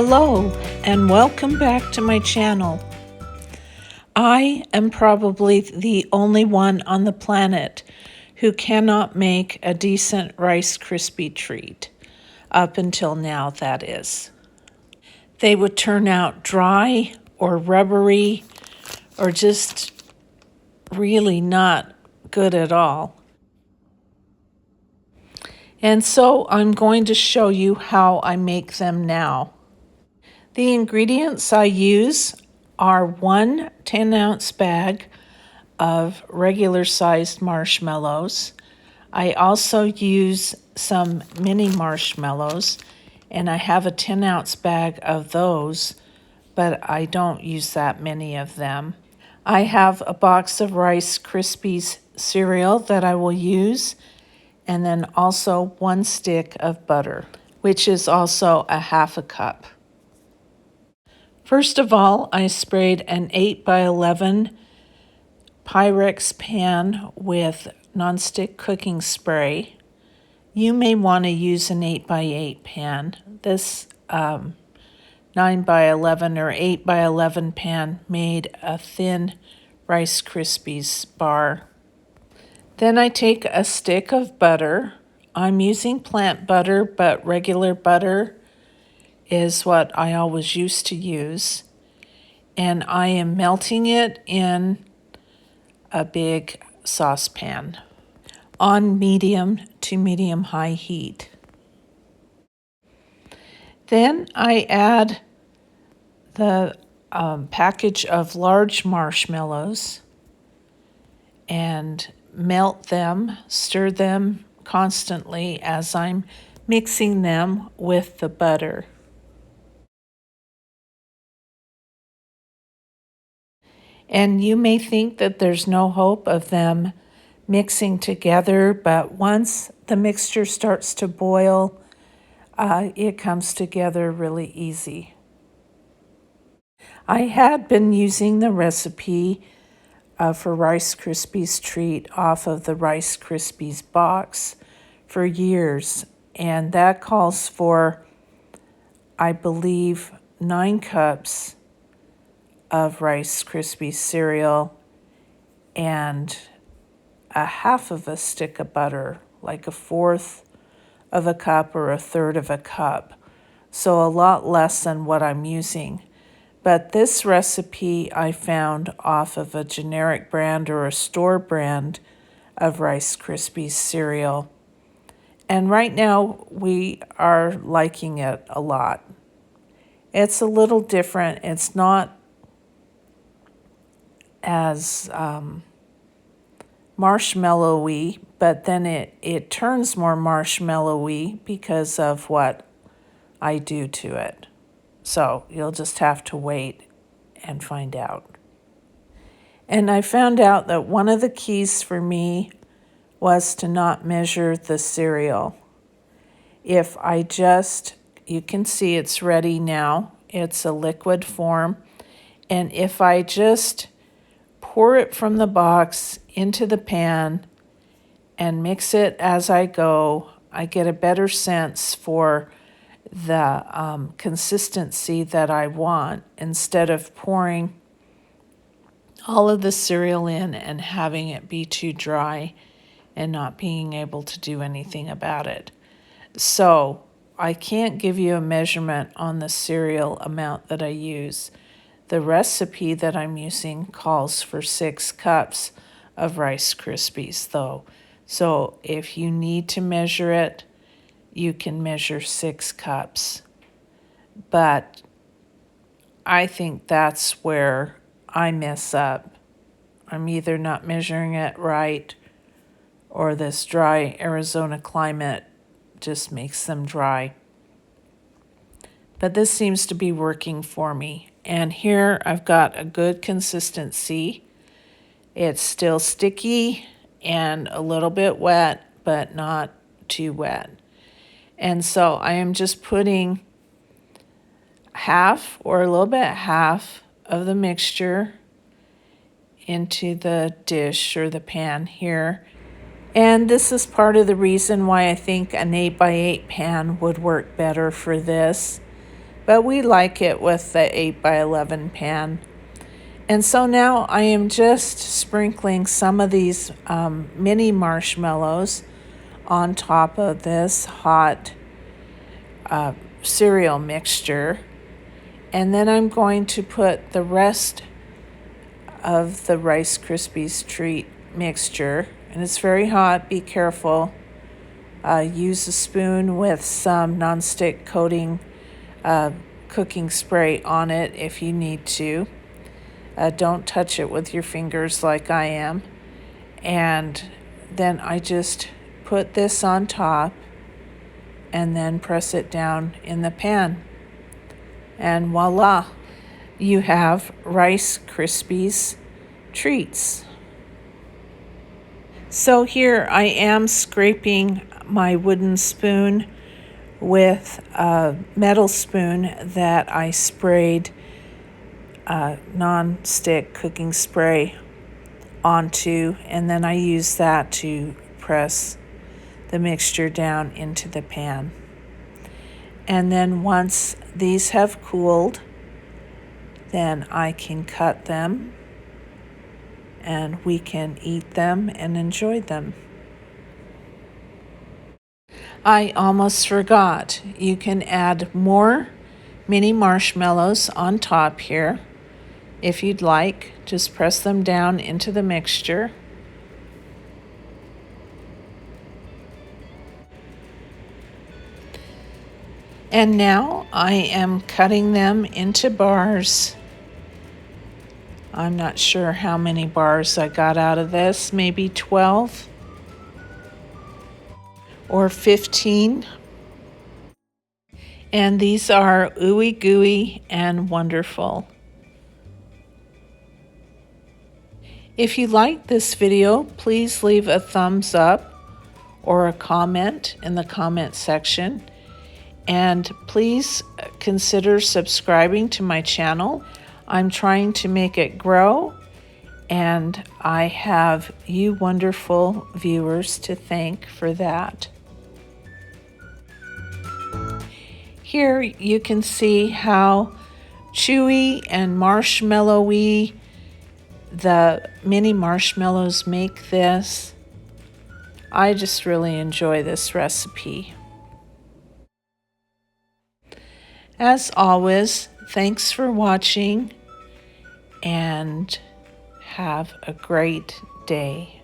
Hello and welcome back to my channel. I am probably the only one on the planet who cannot make a decent Rice Krispie treat. Up until now, that is. They would turn out dry or rubbery or just really not good at all. And so I'm going to show you how I make them now. The ingredients I use are 1 10-ounce bag of regular sized marshmallows. I also use some mini marshmallows, and I have a 10-ounce bag of those, but I don't use that many of them. I have a box of Rice Krispies cereal that I will use, and then also 1 stick of butter, which is also a half a cup. First of all, I sprayed an 8 by 11 Pyrex pan with nonstick cooking spray. You may want to use an 8 by 8 pan. This 9 by 11 or 8 by 11 pan made a thin Rice Krispies bar. Then I take a stick of butter. I'm using plant butter, but regular butter is what I always used to use. And I am melting it in a big saucepan on medium to medium high heat. Then I add the package of large marshmallows and melt them, stir them constantly as I'm mixing them with the butter. And you may think that there's no hope of them mixing together, but once the mixture starts to boil, it comes together really easy. I had been using the recipe for Rice Krispies treat off of the Rice Krispies box for years, and that calls for, I believe, 9 cups of Rice Krispies cereal and a half of a stick of butter, like a fourth of a cup or a third of a cup. So a lot less than what I'm using. But this recipe I found off of a generic brand or a store brand of Rice Krispies cereal. And right now we are liking it a lot. It's a little different. It's not as marshmallowy, but then it turns more marshmallowy because of what I do to it. So you'll just have to wait and find out. And I found out that one of the keys for me was to not measure the cereal. If I just, you can see it's ready now. It's a liquid form. And if I just pour it from the box into the pan and mix it as I go, I get a better sense for the consistency that I want instead of pouring all of the cereal in and having it be too dry and not being able to do anything about it. So I can't give you a measurement on the cereal amount that I use. The recipe that I'm using calls for 6 cups of Rice Krispies, though. So if you need to measure it, you can measure 6 cups. But I think that's where I mess up. I'm either not measuring it right, or this dry Arizona climate just makes them dry. But this seems to be working for me. And here I've got a good consistency. It's still sticky and a little bit wet, but not too wet. And so I am just putting half or a little bit half of the mixture into the dish or the pan here. And this is part of the reason why I think an 8 by 8 pan would work better for this. but we like it with the 8x11 pan. And so now I am just sprinkling some of these mini marshmallows on top of this hot cereal mixture. And then I'm going to put the rest of the Rice Krispies treat mixture. And it's very hot, be careful. Use a spoon with some nonstick coating cooking spray on it if you need to. Don't touch it with your fingers like I am. And then I just put this on top and then press it down in the pan. And voila, you have Rice Krispies treats. So here I am scraping my wooden spoon with a metal spoon that I sprayed non-stick cooking spray onto, and then I use that to press the mixture down into the pan. And then once these have cooled, then I can cut them and we can eat them and enjoy them. I almost forgot, you can add more mini marshmallows on top here. If you'd like, just press them down into the mixture. And now I am cutting them into bars. I'm not sure how many bars I got out of this, maybe 12 or 15. And these are ooey gooey and wonderful. If you like this video, please leave a thumbs up or a comment in the comment section. And please consider subscribing to my channel. I'm trying to make it grow, and I have you wonderful viewers to thank for that. Here you can see how chewy and marshmallowy the mini marshmallows make this. I just really enjoy this recipe. As always, thanks for watching and have a great day.